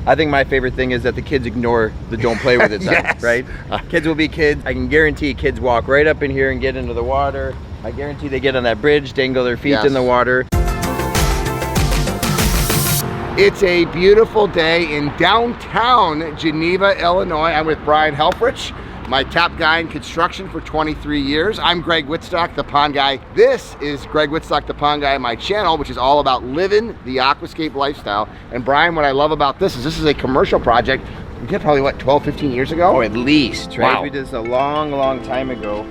I think my favorite thing is that the kids ignore the don't play with it sign, Yes. right? Kids will be kids. I can guarantee kids walk right up in here and get into the water. I guarantee they get on that bridge, dangle their feet in the water. It's a beautiful day in downtown Geneva, Illinois. I'm with Brian Helfrich, my top guy in construction for 23 years. I'm Greg Wittstock, the Pond Guy. This is Greg Wittstock, the Pond Guy, my channel, which is all about living the aquascape lifestyle. And Brian, what I love about this is a commercial project. We did probably, what, 12, 15 years ago? Oh, at least, right? Wow. We did this a long, long time ago.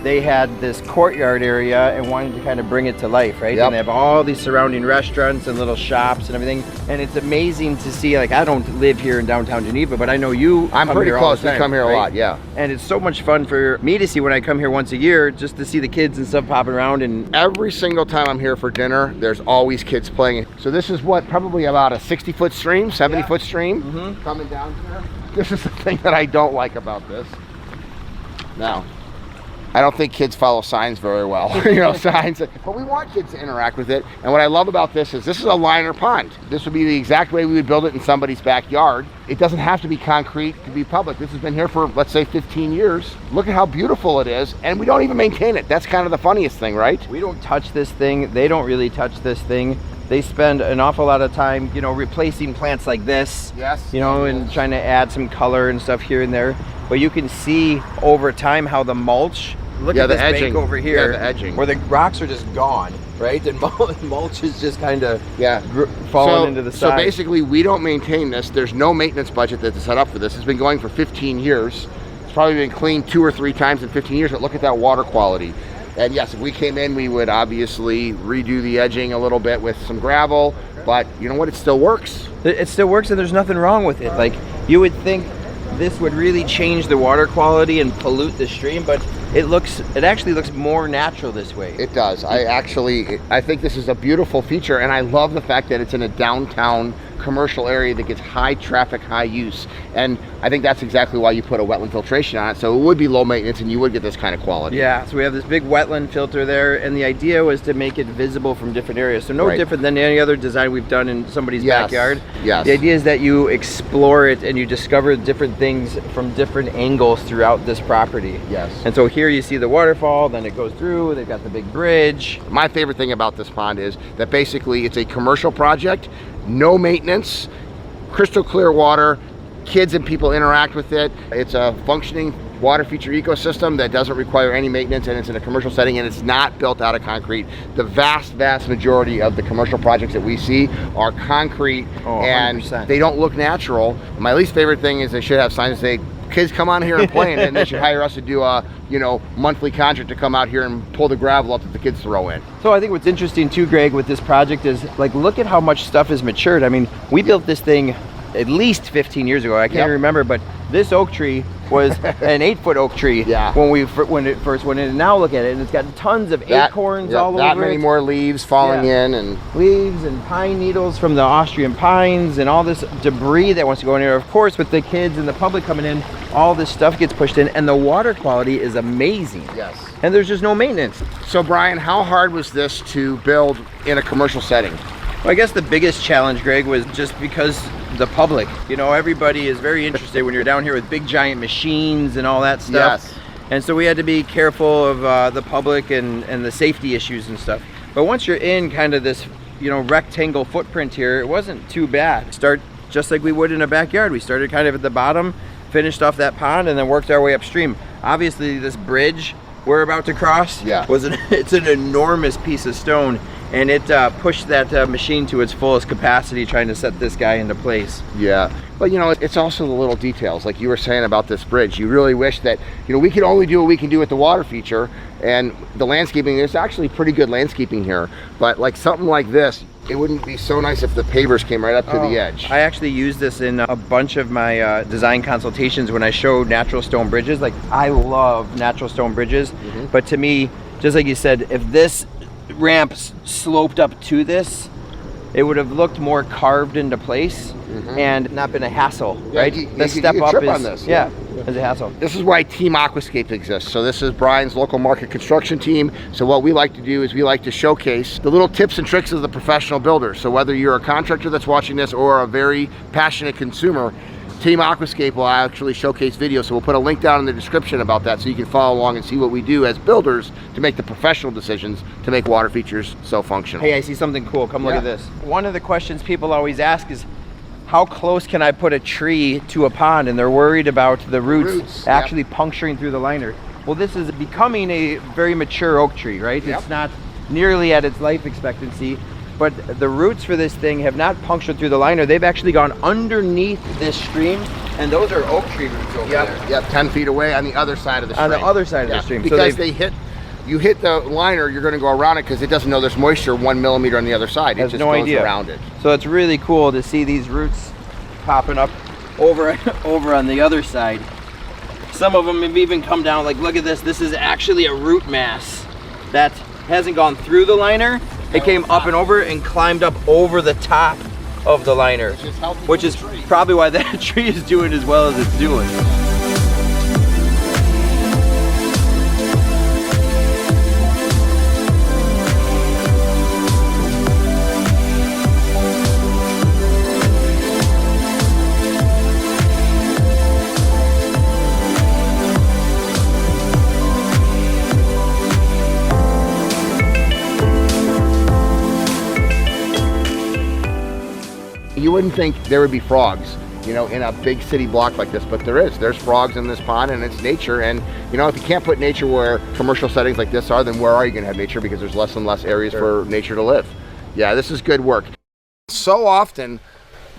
They had this courtyard area and wanted to kind of bring it to life, right? Yep. And they have all these surrounding restaurants and little shops and everything. And it's amazing to see, like, I don't live here in downtown Geneva, but I know you I'm come pretty here close. all the time, We come here right? a lot, yeah. And it's so much fun for me to see when I come here once a year, just to see the kids and stuff popping around. And Every single time I'm here for dinner, there's always kids playing. So this is what, probably about a 60-foot stream, 70-foot stream coming down here. This is the thing that I don't like about this. Now, I don't think kids follow signs very well, signs, but we want kids to interact with it. And what I love about this is a liner pond. This would be the exact way we would build it in somebody's backyard. It doesn't have to be concrete to be public. This has been here for, let's say, 15 years. Look at how beautiful it is, and we don't even maintain it. That's kind of the funniest thing, right? we don't touch this thing. They don't really touch this thing. They spend an awful lot of time, replacing plants like this. Yes. And trying to add some color and stuff here and there. But you can see over time how the mulch, look at the this edging. bank over here, Yeah, the edging. where the rocks are just gone, right? And mulch is just kind of Yeah. falling into the side. So basically, we don't maintain this. There's no maintenance budget that's set up for this. It's been going for 15 years. It's probably been cleaned 2 or 3 times in 15 years, but look at that water quality. And yes, if we came in, we would obviously redo the edging a little bit with some gravel, but you know what? It still works. It still works, and there's nothing wrong with it. Like, you would think this would really change the water quality and pollute the stream, but it actually looks more natural this way. It does. I think this is a beautiful feature, and I love the fact that it's in a downtown commercial area that gets high traffic, high use. And I think that's exactly why you put a wetland filtration on it, so it would be low maintenance and you would get this kind of quality. Yeah, so we have this big wetland filter there, and the idea was to make it visible from different areas. So no different than any other design we've done in somebody's backyard. Yes. The idea is that you explore it and you discover different things from different angles throughout this property. Yes. And so here you see the waterfall, then it goes through, they've got the big bridge. My favorite thing about this pond is that basically it's a commercial project, no maintenance, crystal clear water, kids and people interact with it. It's a functioning water feature ecosystem that doesn't require any maintenance, and it's in a commercial setting, and it's not built out of concrete. The vast majority of the commercial projects that we see are concrete, and 100%. they don't look natural. My least favorite thing is they should have signs that say, kids come on here and play, and then they should hire us to do a monthly contract to come out here and pull the gravel up that the kids throw in. So I think what's interesting too, Greg, with this project is, like, look at how much stuff has matured. I mean, we built this thing at least 15 years ago. I can't remember, but this oak tree was an 8-foot oak tree when it first went in. And now look at it, and it's got tons of acorns all over it. That many more leaves falling in, and leaves and pine needles from the Austrian pines and all this debris that wants to go in here. Of course, with the kids and the public coming in, all this stuff gets pushed in, and the water quality is amazing. Yes. And there's just no maintenance. So Brian, how hard was this to build in a commercial setting? Well, I guess the biggest challenge, Greg, was just because the public, everybody is very interested when you're down here with big giant machines and all that stuff. Yes. And so we had to be careful of the public and the safety issues and stuff. But once you're in kind of this, rectangle footprint here, it wasn't too bad. Start just like we would in a backyard. We started kind of at the bottom, finished off that pond, and then worked our way upstream. Obviously, this bridge we're about to cross it's an enormous piece of stone, and it pushed that machine to its fullest capacity trying to set this guy into place. Yeah, but it's also the little details, like you were saying about this bridge. You really wish that we could only do what we can do with the water feature, and the landscaping. There's actually pretty good landscaping here, but like something like this, it wouldn't be so nice if the pavers came right up to the edge. I actually use this in a bunch of my design consultations when I show natural stone bridges. Like, I love natural stone bridges, but to me, just like you said, if this ramp sloped up to this, it would have looked more carved into place and not been a hassle, right? The step up is on this. is a hassle. This is why Team Aquascape exists. So this is Brian's local market construction team. So what we like to do is we like to showcase the little tips and tricks of the professional builder. So whether you're a contractor that's watching this or a very passionate consumer, Team Aquascape will actually showcase videos. So we'll put a link down in the description about that so you can follow along and see what we do as builders to make the professional decisions to make water features so functional. Hey, I see something cool. Come look at this. One of the questions people always ask is, how close can I put a tree to a pond? And they're worried about the roots actually puncturing through the liner. Well, this is becoming a very mature oak tree, right? It's not nearly at its life expectancy, but the roots for this thing have not punctured through the liner. They've actually gone underneath this stream, and those are oak tree roots over there. Yep, 10 feet away on the other side of the stream. On the other side of the stream. Because you hit the liner, you're going to go around it because it doesn't know there's moisture 1 millimeter on the other side. It just goes around it. So it's really cool to see these roots popping up over on the other side. Some of them have even come down. Like, look at this. This is actually a root mass that hasn't gone through the liner. It came up and over and climbed up over the top of the liner, which is probably why that tree is doing as well as it's doing. You wouldn't think there would be frogs, you know, in a big city block like this, but there is. There's frogs in this pond, and it's nature. And you know, if you can't put nature where commercial settings like this are, then where are you going to have nature? Because there's less and less areas for nature to live. Yeah, this is good work. So often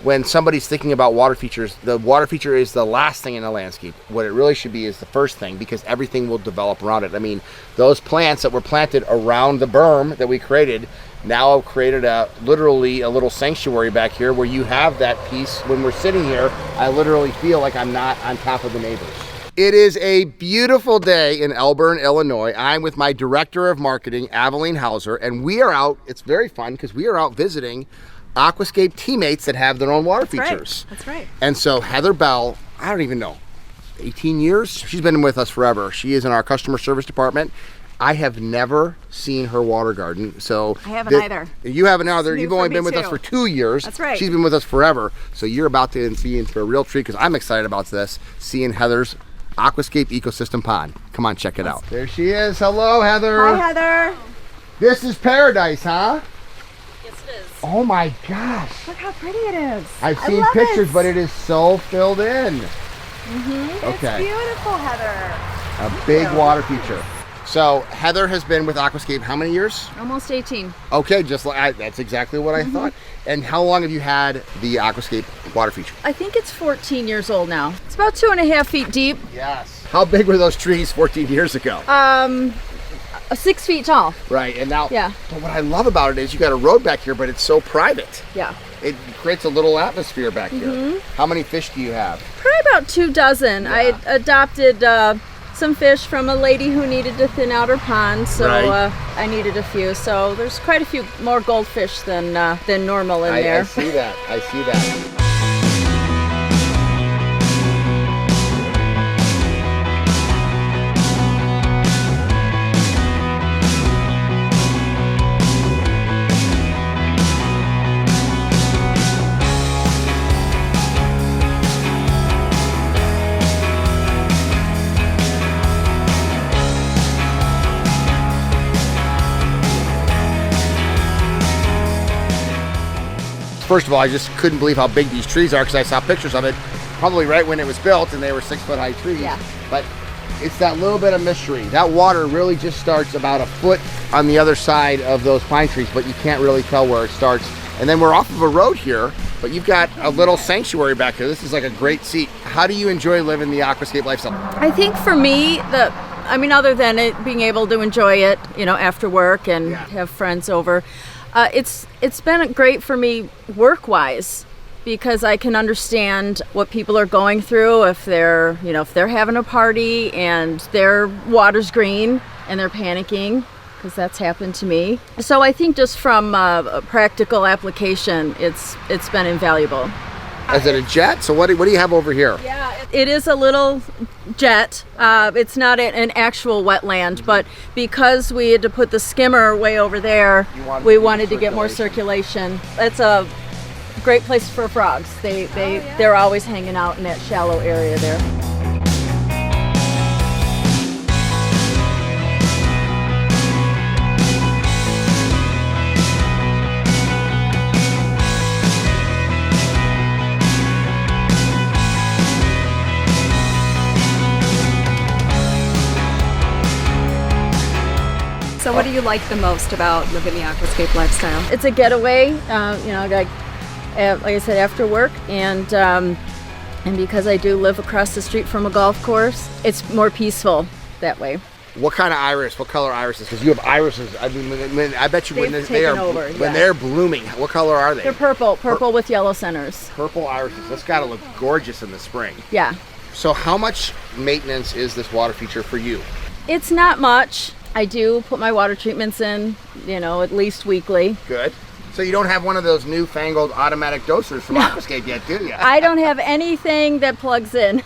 when somebody's thinking about water features, the water feature is the last thing in the landscape. What it really should be is the first thing, because everything will develop around it. I mean, those plants that were planted around the berm that we created now have created literally a little sanctuary back here where you have that piece. When we're sitting here, I literally feel like I'm not on top of the neighbors. It is a beautiful day in Elburn, Illinois. I'm with my director of marketing, Aveline Hauser, and we are out. It's very fun because we are out visiting Aquascape teammates that have their own water features. That's right. And so Heather Bell, I don't even know, 18 years? She's been with us forever. She is in our customer service department. I have never seen her water garden. So I haven't either. You haven't either. You've only been with us for 2 years. That's right. She's been with us forever. So you're about to be in for a real treat because I'm excited about this, seeing Heather's Aquascape Ecosystem Pond. Come on, check it out. There she is. Hello, Heather. Hi, Heather. This is paradise, huh? Yes, it is. Oh my gosh. Look how pretty it is. I've seen pictures, but it is so filled in. Okay. It's beautiful, Heather. A big water feature. So Heather has been with Aquascape how many years? Almost 18. Okay, just like that's exactly what I thought. And how long have you had the Aquascape water feature? I think it's 14 years old now. It's about 2.5 feet deep. Yes. How big were those trees 14 years ago? 6 feet tall. Right, and now, yeah. But what I love about it is you got a road back here, but it's so private. Yeah. It creates a little atmosphere back here. How many fish do you have? Probably about 2 dozen. Yeah. I adopted some fish from a lady who needed to thin out her pond, so I needed a few. So there's quite a few more goldfish than normal in there. I see that. I see that. First of all, I just couldn't believe how big these trees are because I saw pictures of it probably right when it was built and they were 6 foot high trees. Yeah. But it's that little bit of mystery. That water really just starts about a foot on the other side of those pine trees, but you can't really tell where it starts. And then we're off of a road here, but you've got a little sanctuary back here. This is like a great seat. How do you enjoy living the Aquascape lifestyle? I think for me, other than it being able to enjoy it, after work and have friends over, It's been great for me work-wise, because I can understand what people are going through if they're having a party and their water's green and they're panicking, because that's happened to me. So I think just from a practical application, it's been invaluable. Is it a jet? So what do you have over here? Yeah, it is a little jet. It's not an actual wetland, but because we had to put the skimmer way over there, we wanted to get more circulation. It's a great place for frogs. They're always hanging out in that shallow area there. So what do you like the most about living the aquascape lifestyle? It's a getaway, like I said, after work, and because I do live across the street from a golf course, it's more peaceful that way. What kind of iris? What color irises? Because you have irises. I mean, I bet you when they're blooming, what color are they? They're purple with yellow centers. Purple irises. That's got to look gorgeous in the spring. Yeah. So how much maintenance is this water feature for you? It's not much. I do put my water treatments in, at least weekly. Good. So you don't have one of those newfangled automatic dosers from Aquascape yet, do you? I don't have anything that plugs in.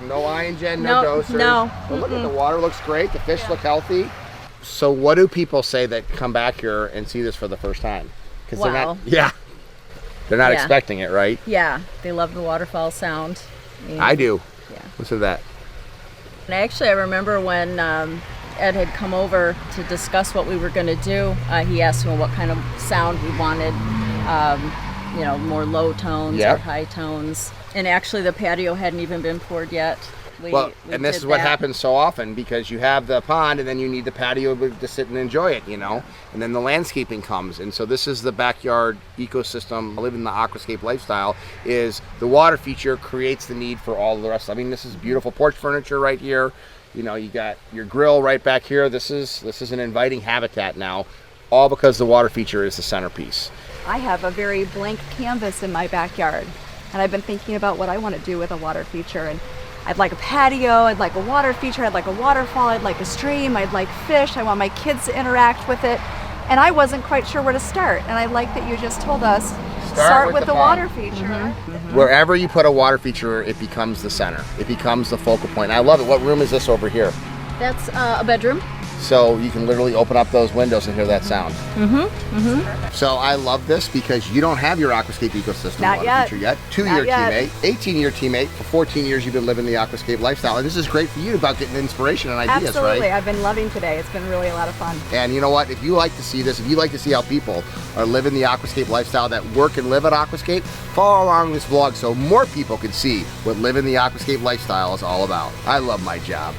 No ion-gen, no dosers. No. Well, look at the water, looks great. The fish look healthy. So what do people say that come back here and see this for the first time? Because they're not expecting it, right? Yeah, they love the waterfall sound. I do. Yeah. Listen to that. And actually, I remember when Ed had come over to discuss what we were going to do. He asked me what kind of sound we wanted, more low tones or high tones. And actually, the patio hadn't even been poured yet. And this is what happens so often, because you have the pond and then you need the patio to sit and enjoy it, and then the landscaping comes. And so this is the backyard ecosystem. Living the aquascape lifestyle is the water feature creates the need for all the rest. I mean, this is beautiful porch furniture right here. You got your grill right back here. This is an inviting habitat now, all because the water feature is the centerpiece. I have a very blank canvas in my backyard, and I've been thinking about what I want to do with a water feature. And I'd like a patio, I'd like a water feature, I'd like a waterfall, I'd like a stream, I'd like fish, I want my kids to interact with it. And I wasn't quite sure where to start. And I like that you just told us, start with the water feature. Mm-hmm. Mm-hmm. Wherever you put a water feature, it becomes the center. It becomes the focal point. I love it. What room is this over here? That's a bedroom. So you can literally open up those windows and hear that sound. Mm-hmm. Mm-hmm. So I love this because you don't have your Aquascape ecosystem Not yet. feature yet. 2-year teammate, 18-year teammate. For 14 years you've been living the Aquascape lifestyle. And this is great for you about getting inspiration and ideas, Absolutely. right? I've been loving today. It's been really a lot of fun. And you know what? If you like to see this, if you like to see how people are living the Aquascape lifestyle that work and live at Aquascape, follow along this vlog so more people can see what living the Aquascape lifestyle is all about. I love my job.